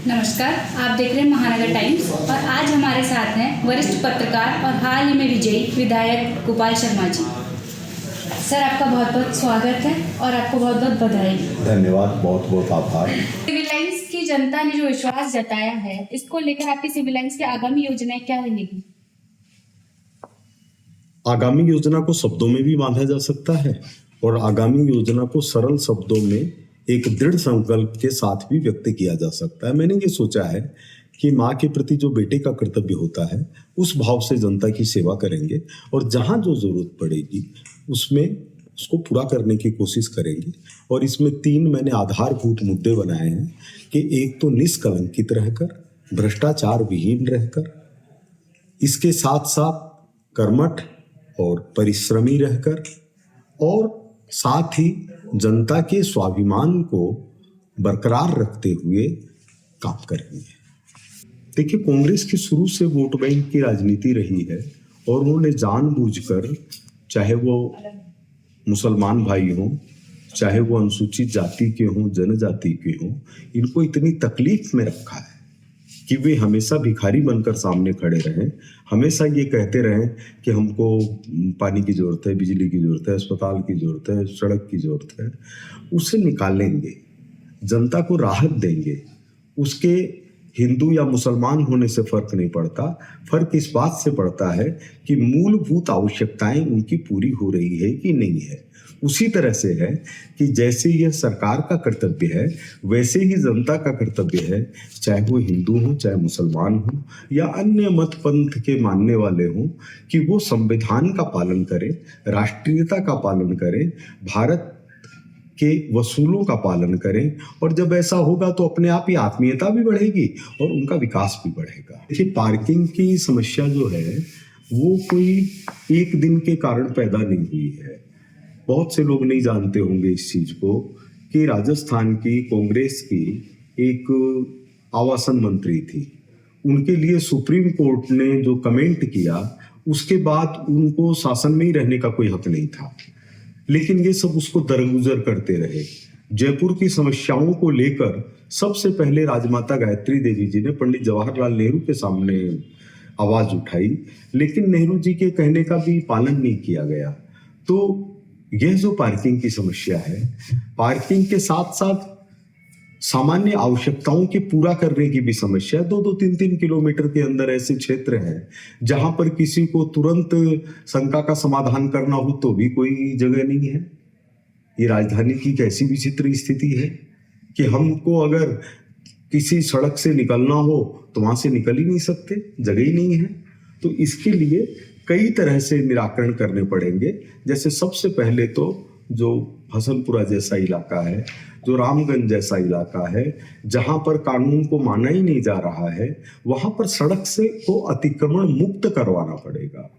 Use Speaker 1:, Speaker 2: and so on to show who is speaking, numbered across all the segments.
Speaker 1: नमस्कार, आप देख रहे हैं महानगर टाइम्स और आज हमारे साथ हैं वरिष्ठ पत्रकार और हाल ही में विजयी विधायक गोपाल शर्मा जी। सर, आपका बहुत बहुत स्वागत है और आपको बहुत बहुत बधाई।
Speaker 2: धन्यवाद, बहुत बहुत आभार।
Speaker 1: सिविल लाइंस की जनता ने जो विश्वास जताया है, इसको लेकर आपकी सिविल लाइंस की आगामी योजनाएं क्या रहेगी?
Speaker 2: आगामी योजना को शब्दों में भी बांधा जा सकता है और आगामी योजना को सरल शब्दों में एक दृढ़ संकल्प के साथ भी व्यक्त किया जा सकता है। मैंने ये सोचा है कि माँ के प्रति जो बेटे का कर्तव्य होता है, उस भाव से जनता की सेवा करेंगे और जहाँ जो जरूरत पड़ेगी उसमें उसको पूरा करने की कोशिश करेंगे। और इसमें 3 मैंने आधारभूत मुद्दे बनाए हैं कि एक तो निष्कलंकित रहकर, भ्रष्टाचार विहीन रहकर, इसके साथ साथ कर्मठ और परिश्रमी रहकर, और साथ ही जनता के स्वाभिमान को बरकरार रखते हुए काम करेंगे। देखिए, कांग्रेस की शुरू से वोट बैंक की राजनीति रही है और उन्होंने जानबूझकर, चाहे वो मुसलमान भाई हों, चाहे वो अनुसूचित जाति के हों, जनजाति के हों, इनको इतनी तकलीफ में रखा है कि वे हमेशा भिखारी बनकर सामने खड़े रहें, हमेशा ये कहते रहें कि हमको पानी की ज़रूरत है, बिजली की ज़रूरत है, अस्पताल की ज़रूरत है, सड़क की ज़रूरत है। उसे निकालेंगे, जनता को राहत देंगे। उसके हिंदू या मुसलमान होने से फ़र्क नहीं पड़ता, फ़र्क इस बात से पड़ता है कि मूलभूत आवश्यकताएं उनकी पूरी हो रही है कि नहीं है। उसी तरह से है कि जैसे यह सरकार का कर्तव्य है, वैसे ही जनता का कर्तव्य है, चाहे वो हिंदू हो, चाहे मुसलमान हो या अन्य मत पंथ के मानने वाले हों, कि वो संविधान का पालन करें, राष्ट्रीयता का पालन करें, भारत के वसूलों का पालन करें। और जब ऐसा होगा तो अपने आप ही आत्मीयता भी बढ़ेगी और उनका विकास भी बढ़ेगा। देखिए, पार्किंग की समस्या जो है वो कोई एक दिन के कारण पैदा नहीं हुई है। बहुत से लोग नहीं जानते होंगे इस चीज को कि राजस्थान की कांग्रेस की एक आवासन मंत्री थी, उनके लिए सुप्रीम कोर्ट ने जो कमेंट किया, उसके बाद उनको शासन में ही रहने का कोई हक नहीं था, लेकिन ये सब उसको दरगुजर करते रहे। जयपुर की समस्याओं को लेकर सबसे पहले राजमाता गायत्री देवी जी ने पंडित जवाहरलाल नेहरू के सामने आवाज उठाई, लेकिन नेहरू जी के कहने का भी पालन नहीं किया गया। तो यह जो पार्किंग की समस्या है, पार्किंग के साथ साथ सामान्य आवश्यकताओं के पूरा करने की भी समस्या है। 2-2, 3-3 किलोमीटर के अंदर ऐसे क्षेत्र हैं जहां पर किसी को तुरंत शंका का समाधान करना हो तो भी कोई जगह नहीं है। ये राजधानी की कैसी विचित्र स्थिति है कि हमको अगर किसी सड़क से निकलना हो तो वहां से निकल ही नहीं सकते, जगह ही नहीं है। तो इसके लिए कई तरह से निराकरण करने पड़ेंगे। जैसे सबसे पहले तो जो हसनपुरा जैसा इलाका है, जो रामगंज जैसा इलाका है, जहां पर कानून को माना ही नहीं जा रहा है, वहां पर सड़क से को अतिक्रमण मुक्त करवाना पड़ेगा।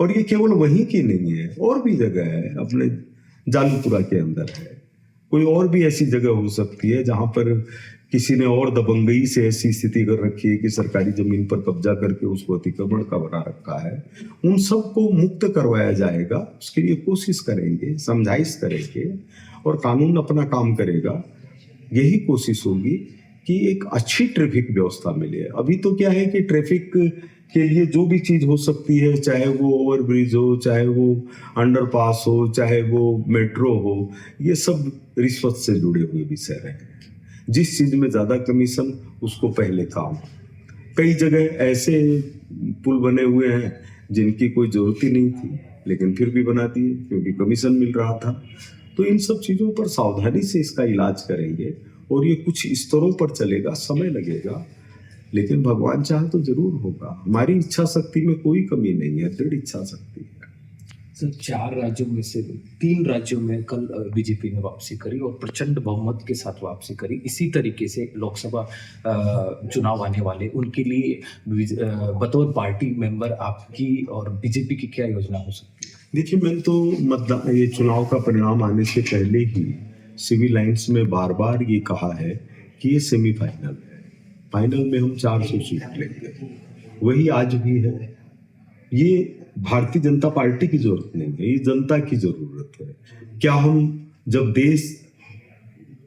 Speaker 2: और ये केवल वहीं की नहीं है, और भी जगह है, अपने जालूपुरा के अंदर है, कोई और भी ऐसी जगह हो सकती है जहां पर किसी ने और दबंगई से ऐसी स्थिति कर रखी है कि सरकारी जमीन पर कब्जा करके उसको अतिक्रमण का बना रखा है। उन सबको मुक्त करवाया जाएगा, उसके लिए कोशिश करेंगे, समझाइश करेंगे और कानून अपना काम करेगा। यही कोशिश होगी कि एक अच्छी ट्रैफिक व्यवस्था मिले। अभी तो क्या है कि ट्रैफिक के लिए जो भी चीज हो सकती है, चाहे वो ओवरब्रिज हो, चाहे वो अंडरपास हो, चाहे वो मेट्रो हो, ये सब रिश्वत से जुड़े हुए विषय हैं। जिस चीज में ज्यादा कमीशन, उसको पहले काम। कई जगह ऐसे पुल बने हुए हैं जिनकी कोई जरूरत ही नहीं थी, लेकिन फिर भी बना दिए क्योंकि कमीशन मिल रहा था। तो इन सब चीजों पर सावधानी से इसका इलाज करेंगे और ये कुछ स्तरों पर चलेगा, समय लगेगा, लेकिन भगवान चाहे तो जरूर होगा। हमारी इच्छा शक्ति में कोई कमी नहीं है, दृढ़ इच्छा शक्ति है।
Speaker 3: सर, 4 राज्यों में से 3 राज्यों में कल बीजेपी ने वापसी करी और प्रचंड बहुमत के साथ वापसी करी। इसी तरीके से लोकसभा चुनाव आने वाले, उनके लिए बतौर पार्टी मेंबर आपकी और बीजेपी की क्या योजना हो सकती है?
Speaker 2: देखिए, मैंने तो ये चुनाव का परिणाम आने से पहले ही सिविल लाइंस में बार बार ये कहा है कि ये सेमीफाइनल है, फाइनल में हम 400 सीट लेंगे। वही आज भी है। ये भारतीय जनता पार्टी की जरूरत नहीं है, ये जनता की जरूरत है। क्या हम जब देश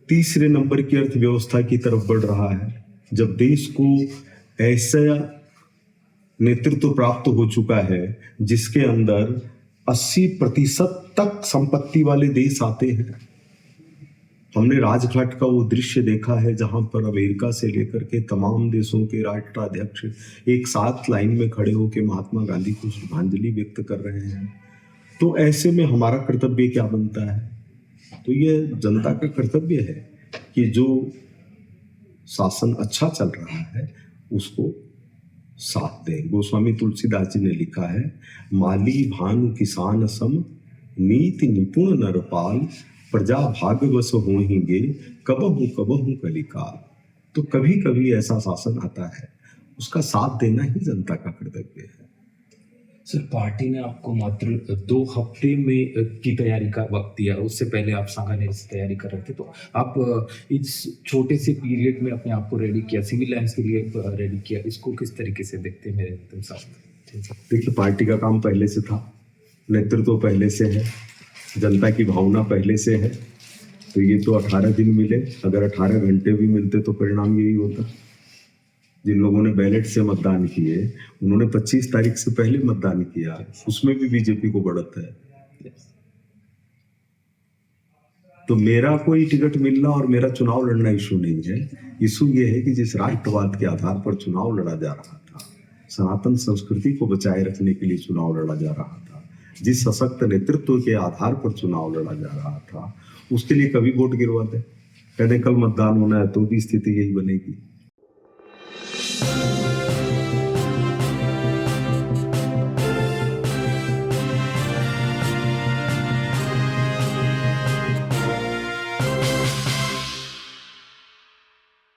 Speaker 2: तीसरे नंबर की अर्थव्यवस्था की तरफ बढ़ रहा है, जब देश को ऐसा नेतृत्व प्राप्त हो चुका है जिसके अंदर 80% तक संपत्ति वाले देश आते हैं। हमने राजघाट का वो दृश्य देखा है जहां पर अमेरिका से लेकर के तमाम देशों के राष्ट्राध्यक्ष एक साथ लाइन में खड़े होकर महात्मा गांधी को श्रद्धांजलि व्यक्त कर रहे हैं। तो ऐसे में हमारा कर्तव्य क्या बनता है? तो ये जनता का कर्तव्य है कि जो शासन अच्छा चल रहा है उसको साथ दें। गोस्वामी तुलसीदास जी ने लिखा है, माली भानु किसान सम नीति निपुण नरपाल, प्रजा भाग्यवश होंगे कबहू कलिकाल। तो कभी कभी ऐसा शासन आता है, उसका साथ देना ही जनता का कर्तव्य है।
Speaker 3: सर, पार्टी ने आपको मात्र 2 हफ्ते में की तैयारी का वक्त दिया। उससे पहले आप सांगानेर से तैयारी कर रहे थे, तो आप इस छोटे से पीरियड में अपने आप को रेडी किया, सिविल लाइन्स के लिए रेडी किया, इसको किस तरीके से देखते हैं मेरे साथ?
Speaker 2: देखिए, पार्टी का काम पहले से था, नेतृत्व पहले से है, जनता की भावना पहले से है। तो ये तो 18 दिन मिले, अगर 18 घंटे भी मिलते तो परिणाम यही होता। जिन लोगों ने बैलेट से मतदान किए उन्होंने 25 तारीख से पहले मतदान किया, उसमें भी बीजेपी को बढ़त है। तो मेरा कोई टिकट मिलना और मेरा चुनाव लड़ना इशू नहीं है। इशू ये है कि जिस राष्ट्रवाद के आधार पर चुनाव लड़ा जा रहा था, सनातन संस्कृति को बचाए रखने के लिए चुनाव लड़ा जा रहा था, जिस सशक्त नेतृत्व के आधार पर चुनाव लड़ा जा रहा था, उसके लिए कभी वोट गिरवा दे, कहते कल मतदान होना है तो भी स्थिति यही बनेगी।